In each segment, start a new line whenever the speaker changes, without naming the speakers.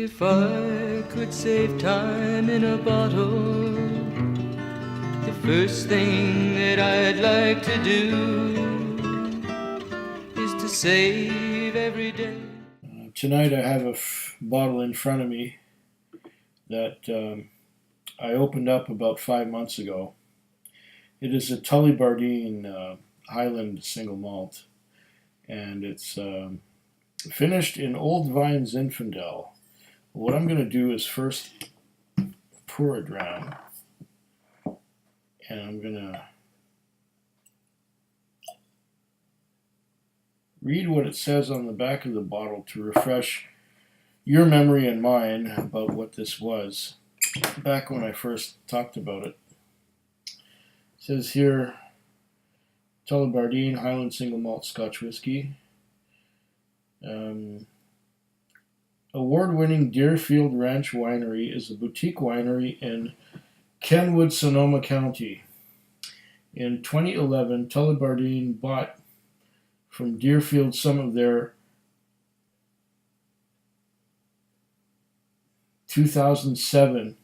If I could save time in a bottle, the first thing that I'd like to do is to save every day.
Tonight I have a bottle in front of me that I opened up about 5 months ago. It is a Tullibardine Highland single malt, and it's finished in old vine Zinfandel. What I'm going to do is first pour it down, and I'm going to read what it says on the back of the bottle to refresh your memory and mine about what this was back when I first talked about it. It says here, Tullibardine Highland Single Malt Scotch Whisky. Award-winning Deerfield Ranch Winery is a boutique winery in Kenwood, Sonoma County. In 2011, Tullibardine bought from Deerfield some of their 2007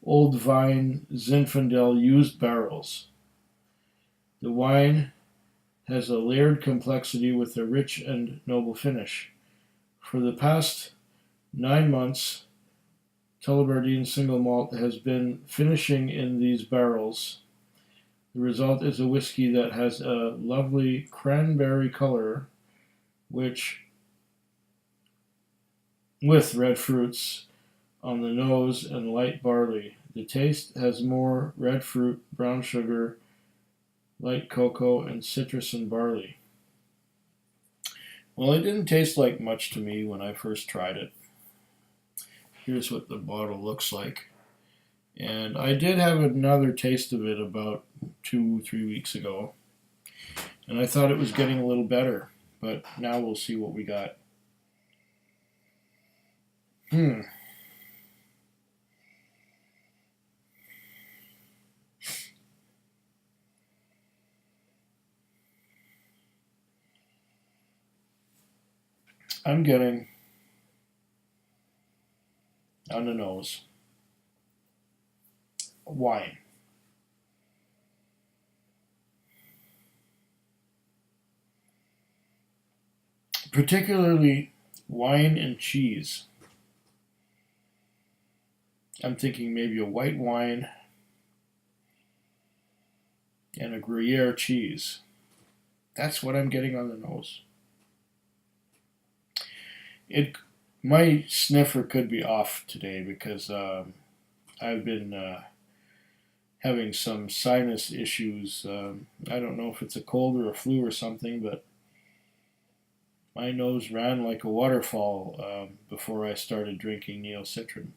Old Vine Zinfandel used barrels. The wine has a layered complexity with a rich and noble finish. For the past 9 months, Tullibardine single malt has been finishing in these barrels. The result is a whiskey that has a lovely cranberry color, with red fruits on the nose and light barley. The taste has more red fruit, brown sugar, light cocoa, and citrus and barley. Well, it didn't taste like much to me when I first tried it. Here's what the bottle looks like. And I did have another taste of it about 2-3 weeks ago. And I thought it was getting a little better. But now we'll see what we got. I'm getting on the nose wine. Particularly wine and cheese. I'm thinking maybe a white wine and a Gruyere cheese. That's what I'm getting on the nose. My sniffer could be off today because I've been having some sinus issues. I don't know if it's a cold or a flu or something, but my nose ran like a waterfall before I started drinking neocitrin.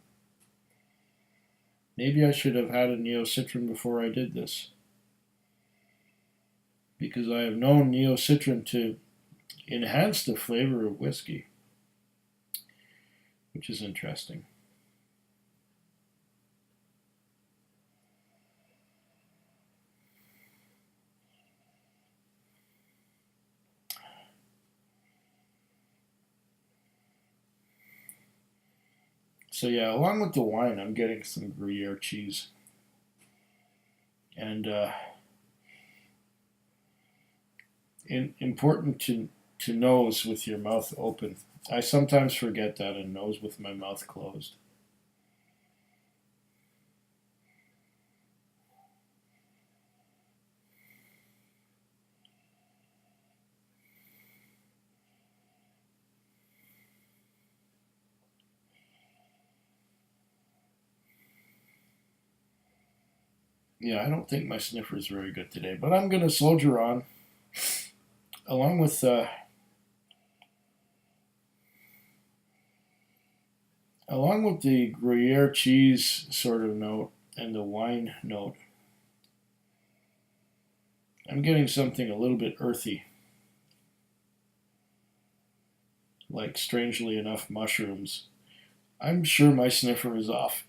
Maybe I should have had a neocitrin before I did this, because I have known neocitrin to enhance the flavor of whiskey, which is interesting. So yeah, along with the wine, I'm getting some Gruyere cheese. And important to nose with your mouth open. I sometimes forget that and nose with my mouth closed. Yeah, I don't think my sniffer is very good today, but I'm going to soldier on. Along with the Gruyere cheese sort of note and the wine note, I'm getting something a little bit earthy, like, strangely enough, mushrooms. I'm sure my sniffer is off.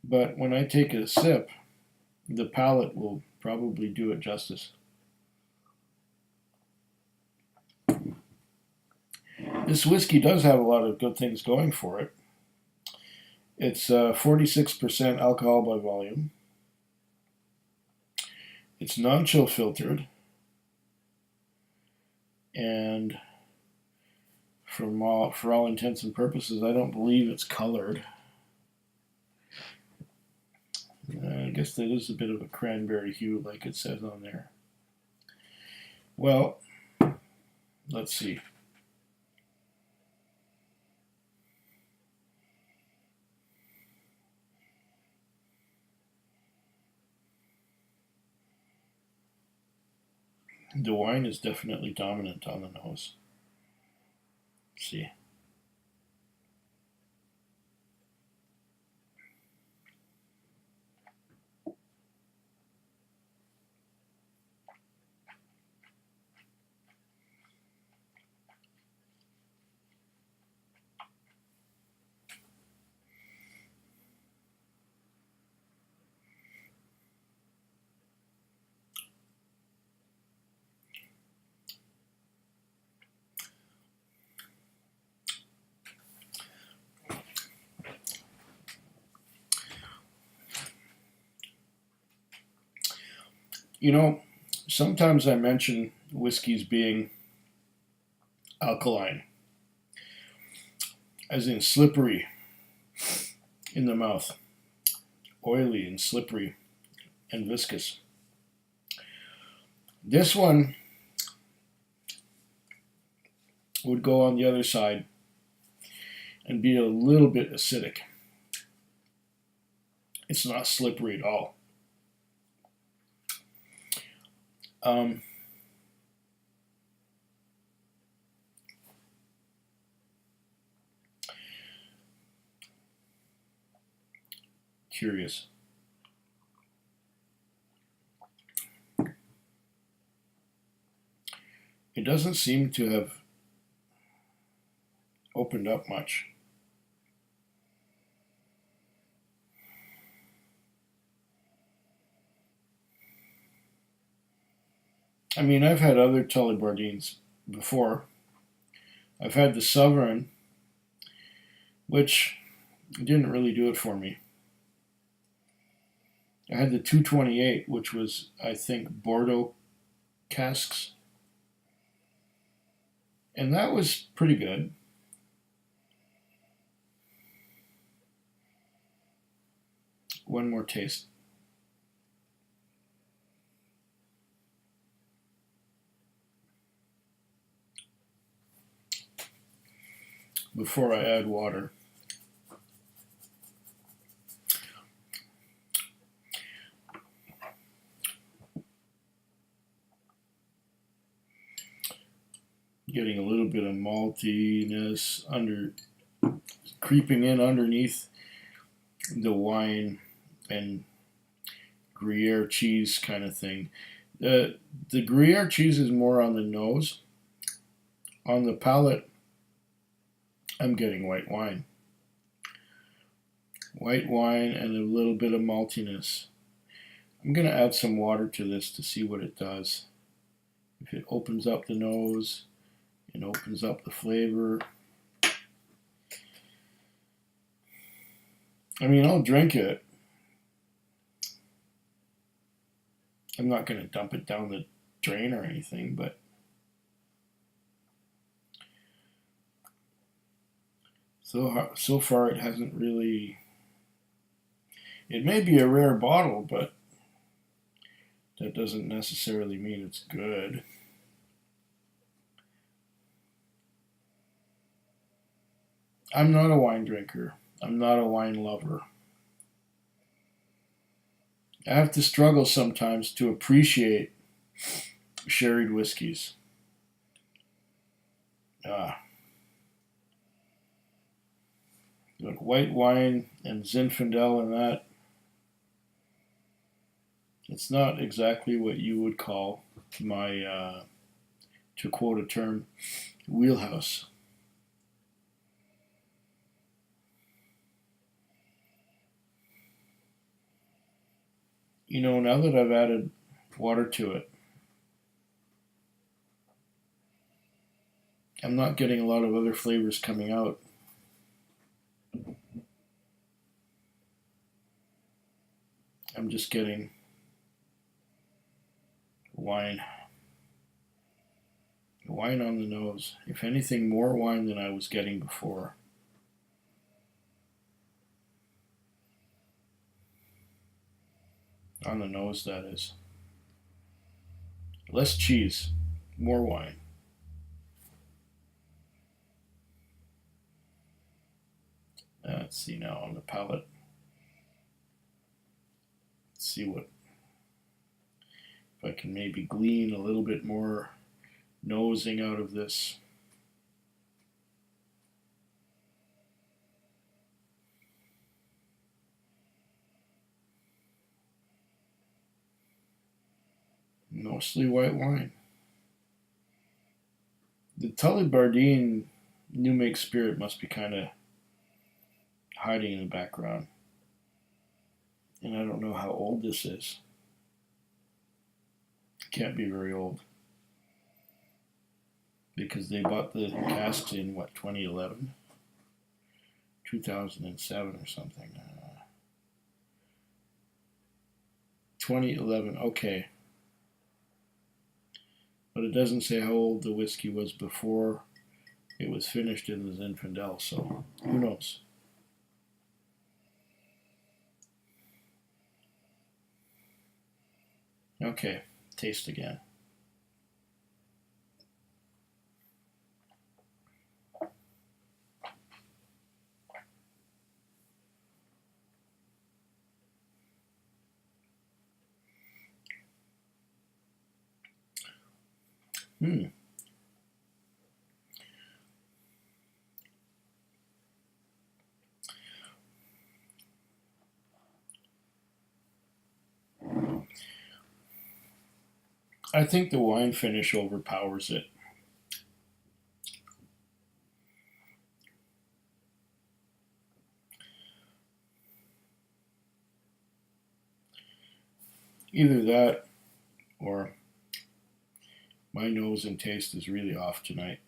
But when I take a sip, the palate will probably do it justice. This whiskey does have a lot of good things going for it. It's 46% alcohol by volume. It's non-chill filtered, and for all intents and purposes, I don't believe it's colored. I guess that is a bit of a cranberry hue, like it says on there. Well, let's see. The wine is definitely dominant on the nose. Let's see. You know, sometimes I mention whiskeys being alkaline, as in slippery in the mouth, oily and slippery and viscous. This one would go on the other side and be a little bit acidic. It's not slippery at all. Curious. It doesn't seem to have opened up much. I mean, I've had other Tullibardines before. I've had the Sovereign, which didn't really do it for me. I had the 228, which was, I think, Bordeaux casks. And that was pretty good. One more taste. Before I add water. Getting a little bit of maltiness creeping in underneath the wine and Gruyere cheese kind of thing. The Gruyere cheese is more on the nose. On the palate, I'm getting white wine. White wine and a little bit of maltiness. I'm going to add some water to this to see what it does. If it opens up the nose, it opens up the flavor. I mean, I'll drink it. I'm not going to dump it down the drain or anything, but so far it hasn't really. It may be a rare bottle, but that doesn't necessarily mean it's good. I'm not a wine drinker. I'm not a wine lover. I have to struggle sometimes to appreciate sherried whiskeys. Like white wine and Zinfandel and that, it's not exactly what you would call my, to quote a term, wheelhouse. You know, now that I've added water to it, I'm not getting a lot of other flavors coming out. I'm just getting wine. Wine on the nose. If anything, more wine than I was getting before. On the nose, that is. Less cheese, more wine. Let's see now on the palate. Let's see what, if I can maybe glean a little bit more nosing out of this. Mostly white wine. The Tullibardine new make spirit must be kind of hiding in the background. And I don't know how old this is. Can't be very old. Because they bought the casks in, what, 2011? 2007 or something. 2011, okay. But it doesn't say how old the whiskey was before it was finished in the Zinfandel, so who knows? Okay, taste again. I think the wine finish overpowers it. Either that or my nose and taste is really off tonight.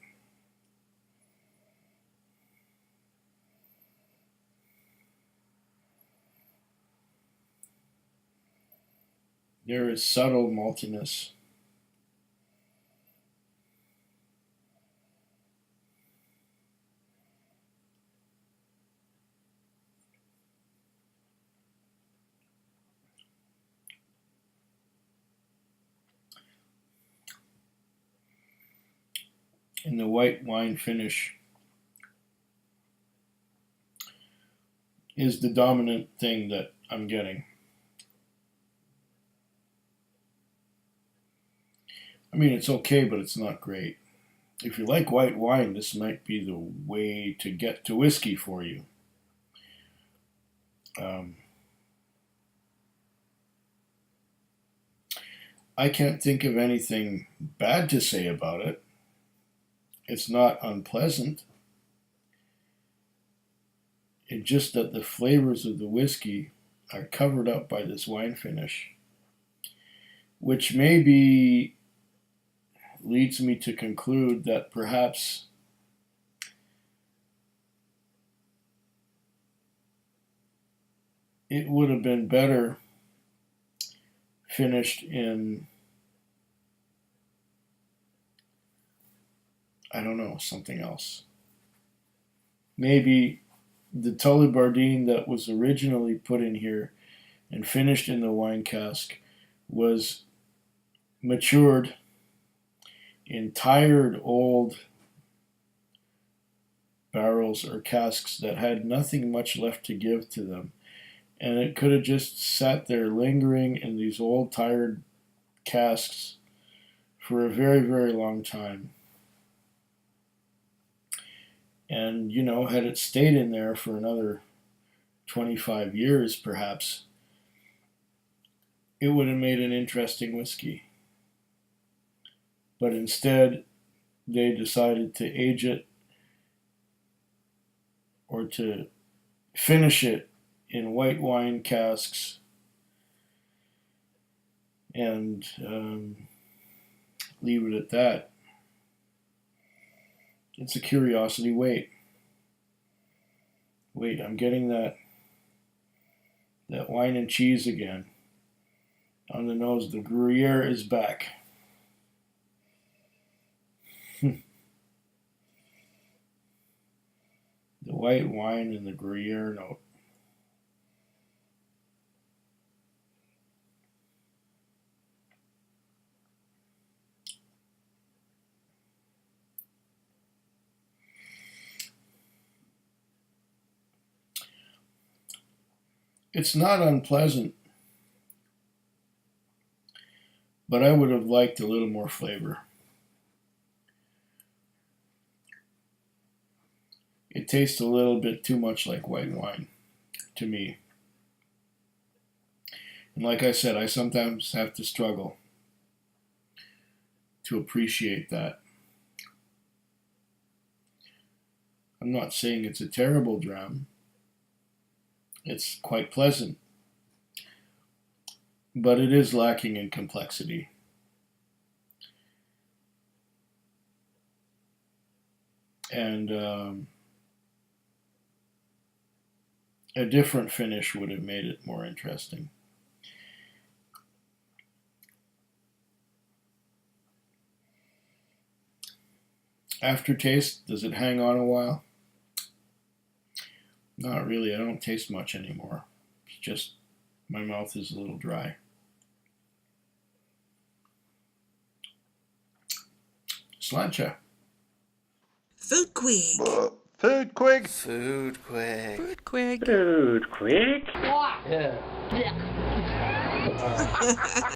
There is subtle maltiness. And the white wine finish is the dominant thing that I'm getting. I mean, it's okay, but it's not great. If you like white wine, this might be the way to get to whiskey for you. I can't think of anything bad to say about it. It's not unpleasant. It's just that the flavors of the whiskey are covered up by this wine finish, which maybe leads me to conclude that perhaps it would have been better finished in, I don't know, something else. Maybe the Tullibardine that was originally put in here and finished in the wine cask was matured in tired old barrels or casks that had nothing much left to give to them. And it could have just sat there lingering in these old tired casks for a very, very long time. And, you know, had it stayed in there for another 25 years, perhaps, it would have made an interesting whiskey. But instead, they decided to age it or to finish it in white wine casks and leave it at that. It's a curiosity. Wait, I'm getting that wine and cheese again on the nose. The Gruyere is back. The white wine and the Gruyere note. It's not unpleasant, but I would have liked a little more flavor. It tastes a little bit too much like white wine to me. And like I said, I sometimes have to struggle to appreciate that. I'm not saying it's a terrible dram. It's quite pleasant, but it is lacking in complexity. And a different finish would have made it more interesting. Aftertaste, does it hang on a while? Not really. I don't taste much anymore. It's just my mouth is a little dry. Slancha.
Food quick.
Food quick.
Food quick.
Food quick.
Food quick.
Yeah.